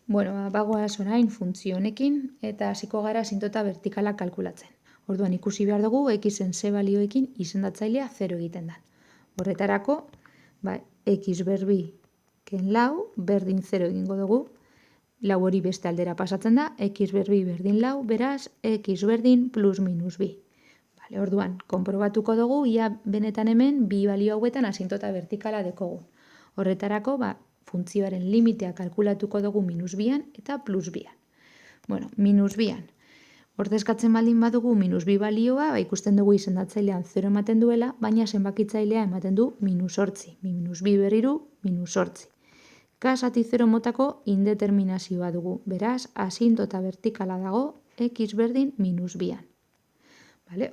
Bueno, bagoaz orain funtzio honekin eta hasiko gara asintota vertikala kalkulatzen. Orduan ikusi behar dugu xen ze balioekin izendatzailea 0 egiten da. Horretarako, x berbi ken lau berdin 0 egingo dugu. Lau hori beste aldera pasatzen da, x berbi berdin lau, beraz, x berdin plus minus bi. Orduan, konprobatuko dugu, ia benetan hemen bi balio hauetan asintota vertikala dekogun. Horretarako, funtzioaren limitea kalkulatuko dugu minus bian eta plus bian. Bueno, minus bian. Ordezkatzen baldin badugu minus bi balioa, ikusten dugu izendatzailean 0 ematen duela, baina zenbakitzailea ematen du minus 8. Minus bi berriru, minus 8. K zati 0 motako indeterminazioa dugu. Beraz, asintota vertikala dago, x berdin minus bian.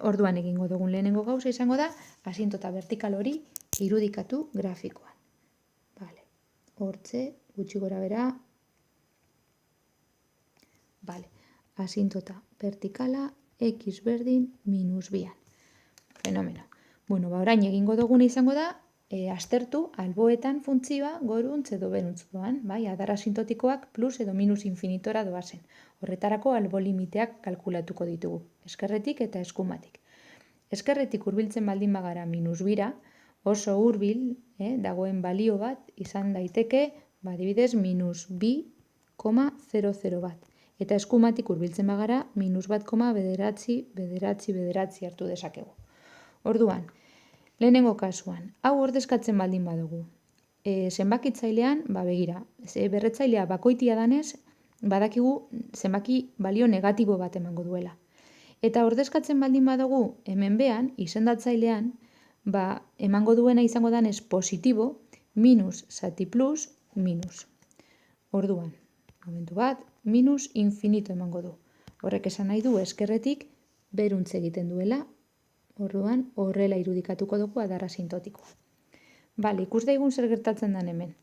Orduan egingo dugun lehenengo gauza izango da, asintota vertikal hori irudikatu grafikoan. Hortze, gutxi gora bera. Asintota vertikala, x berdin minus bian. Fenomeno. Bueno, orain egingo duguna izango da, aztertu alboetan funtzioa goruntz edo beruntz doan, adar asintotikoak plus edo minus infinitora doazen. Horretarako albo limiteak kalkulatuko ditugu, eskerretik eta eskumatik. Eskerretik hurbiltzen baldin bagara minus bira, oso hurbil dagoen balio bat izan daiteke, adibidez, minus bi, 0,00 bat. Eta eskumatik hurbiltzen bagara, minus bat, bederatzi hartu dezakegu. Orduan, lehenengo kasuan, hau ordezkatzen baldin badugu. Zenbakitzailean, begira, berretzailea bakoitia danez, badakigu zenbaki balio negatibo bat emango duela. Eta ordezkatzen baldin badugu, hemen behan, izendatzailean, emango duena izango danez positibo, minus zati plus, minus. Orduan, momentu bat, minus infinito emango du. Horrek esan nahi du eskerretik beruntz egiten duela, orduan horrela irudikatuko dugu adar asintotikoa. Ikus daigun zer gertatzen den hemen.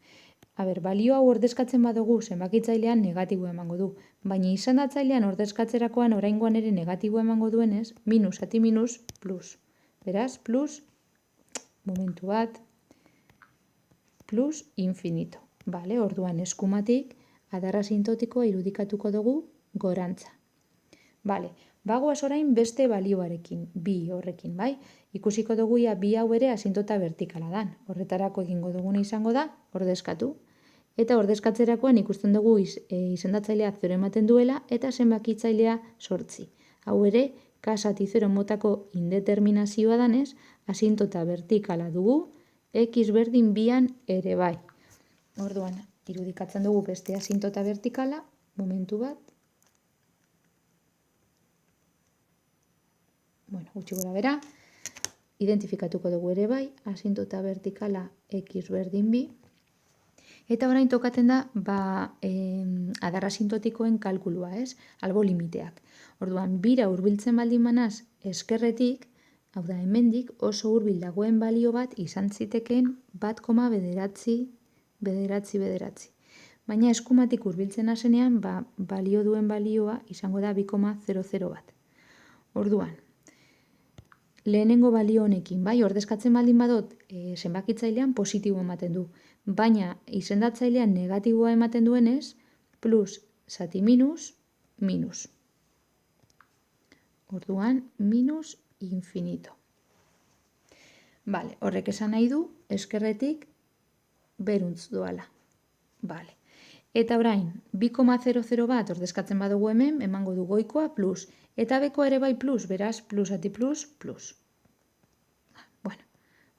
Balio hau ordezkatzen badugu zenbakitzailean negatibo emango du, baina izendatzailean ordezkatzerakoan oraingoan ere negatibo emango duenez, minus zati minus, plus. Beraz, plus, momentu bat, plus infinito. Orduan eskumatik adar asintotikoa irudikatuko dugu gorantza. Bagoaz orain beste balioarekin, bi horrekin, Ikusiko dugu bi hau ere asintota vertikala dan. Horretarako egingo duguna izango da, ordezkatu. Eta ordezkatzerakoan ikusten dugu izendatzailea 0 ematen duela eta zenbakitzailea 8. Hau ere, K zati 0 motako indeterminazioa danez, asintota vertikala dugu, x berdin bian ere bai. Orduan, irudikatzen dugu beste asintota vertikala, momentu bat. Gutxi gora bera, identifikatuko dugu ere bai, asintota vertikala x berdin bi. Eta orain tokaten da, adar asintotikoen kalkulua, albo limiteak. Orduan, bira hurbiltzen baldin manaz eskerretik, hau da hemendik oso hurbil dagoen balio bat izan zitekeen 1,bederatzi. Baina eskumatik hurbiltzen hasenean, balio duen balioa izango da 2,00 bat. Orduan, lehenengo balio honekin, ordezkatzen baldin badot, zenbakitzailean positibo ematen du. Baina izendatzailean negatiboa ematen duenez, plus zati minus, minus. Orduan, minus infinito. Horrek esan nahi du, eskerretik beruntz doala. Eta orain, 2,00 bat ordezkatzen badugu hemen, emango du goikoa plus. Eta bekoa ere bai plus, beraz, plus zati plus, plus.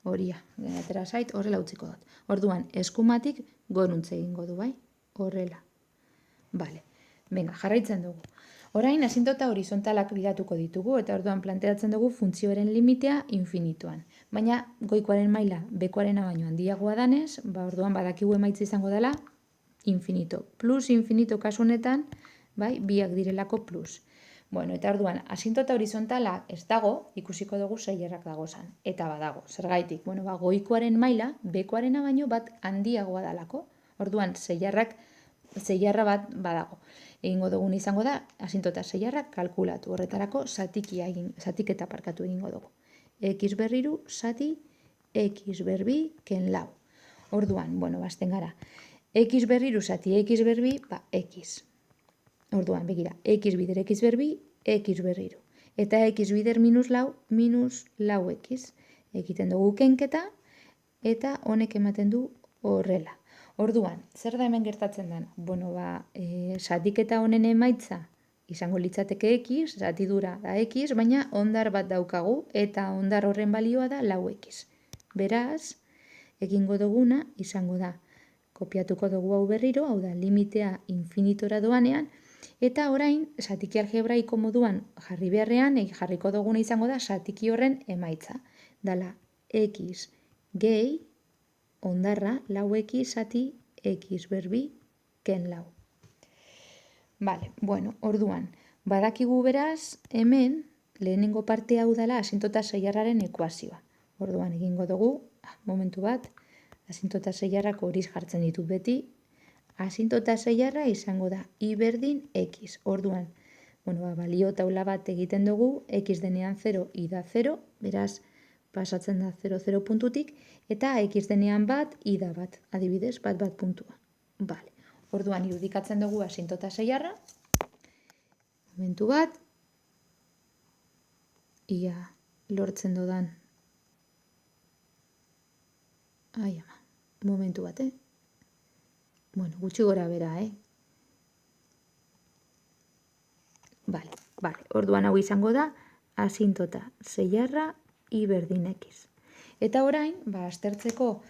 Horia, atera zait, horrela utziko dut. Orduan, eskumatik goruntze egingo du, horrela. Jarraitzen dugu. Orain, asintota horizontalak bilatuko ditugu, eta orduan planteatzen dugu funtzioaren limitea infinituan. Baina, goikoaren maila, bekoarena baino handiagoa danez, orduan badakigu emaitza izango dela, infinito. Plus infinito kasu honetan, biak direlako plus. Eta orduan, asintota horizontala ez dago, ikusiko dugu zeierrak dagozan. Eta badago, zergaitik. Goikoaren maila, bekoarena baino bat handiagoa dalako. Orduan, zeierra bat badago. Egingo dugun izango da, asintota zeierrak kalkulatu. Horretarako, zatiketa parkatu egingo dugu. X berriru, zati, x berbi, ken lau. Orduan, bazten gara. X berriru zati X berbi, ba, X. Orduan, begira, X bider X berbi, X berriru. Eta X bider minus lau X. Egiten dugu kenketa, eta honek ematen du horrela. Orduan, zer da hemen gertatzen dena? Bueno, ba, zatiketa honen emaitza izango litzateke X, zatidura da X, baina ondar bat daukagu, eta ondar horren balioa da lau X. Beraz, egingo duguna izango da, kopiatuko dugu hau berriro, hau da, limitea infinitora doanean, eta orain, zatiki algebraiko moduan jarri beharrean, jarriko duguna izango da, zatiki horren emaitza. Dala, X gehi, ondarra, lau X zati X berbi ken lau. Vale, bueno, orduan, badakigu beraz, hemen, lehenengo parte hau dela asintota zeiarraren ekuazioa. Orduan, egingo dugu, momentu bat, asintota zeiarrak horiz jartzen ditut beti, asintota zeiarra izango da I berdin X. Orduan, bueno, balio taula bat egiten dugu, X denean 0, I da 0, beraz, pasatzen da 0,0 puntutik, eta X denean bat, I da bat, adibidez, bat puntua. Vale. Orduan, irudikatzen dugu asintota zeiarra, momentu bat, ia lortzen dodan, momentu bat, Bueno, gutxi gora bera, Vale, orduan hau izango da, asintota zeiarra I berdin X. Eta orain, aztertzeko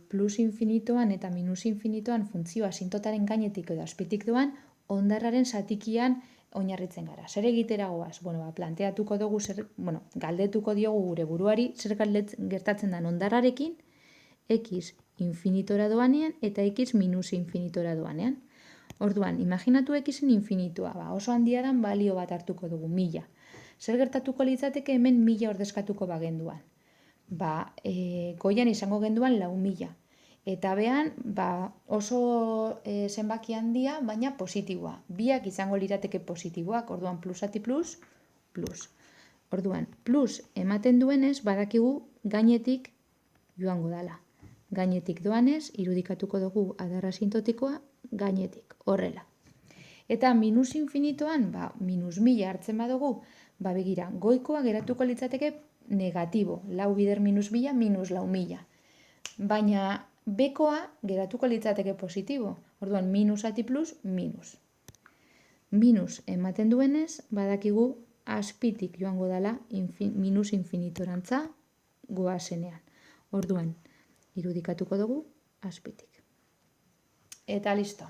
plus infinitoan eta minus infinitoan funtzioa asintotaren gainetik edo azpitik doan, ondarraren zatikian oinarritzen gara. Zer egitera goaz? Bueno, planteatuko dugu, galdetuko diogu gure buruari, zer gertatzen den ondarrarekin, X infinitora doanean eta X minus infinitora doanean. Orduan, imaginatu Xen infinitua, oso handia dan balio bat hartuko dugu, 1000. Zer gertatuko litzateke hemen 1000 ordezkatuko bagenduan? Goian izango genduan 4000. Eta behan, oso zenbaki handia, baina positiboa. Biak izango lirateke positiboak, orduan plusati plus, plus. Orduan, plus ematen duenez, badakigu gainetik joango dala. Gainetik doanez, irudikatuko dugu adarra asintotikoa, gainetik, horrela. Eta minus infinitoan, minus 1000 hartzen badugu, begira, goikoa geratuko litzateke negatibo, lau bider minus 1000, minus lau 1000. Baina bekoa geratuko litzateke positibo, orduan minus ati plus, minus. Minus ematen duenez, badakigu azpitik joango dela minus infinitorantza goazenean. Orduan, irudikatuko dugu azpitik. Eta listo.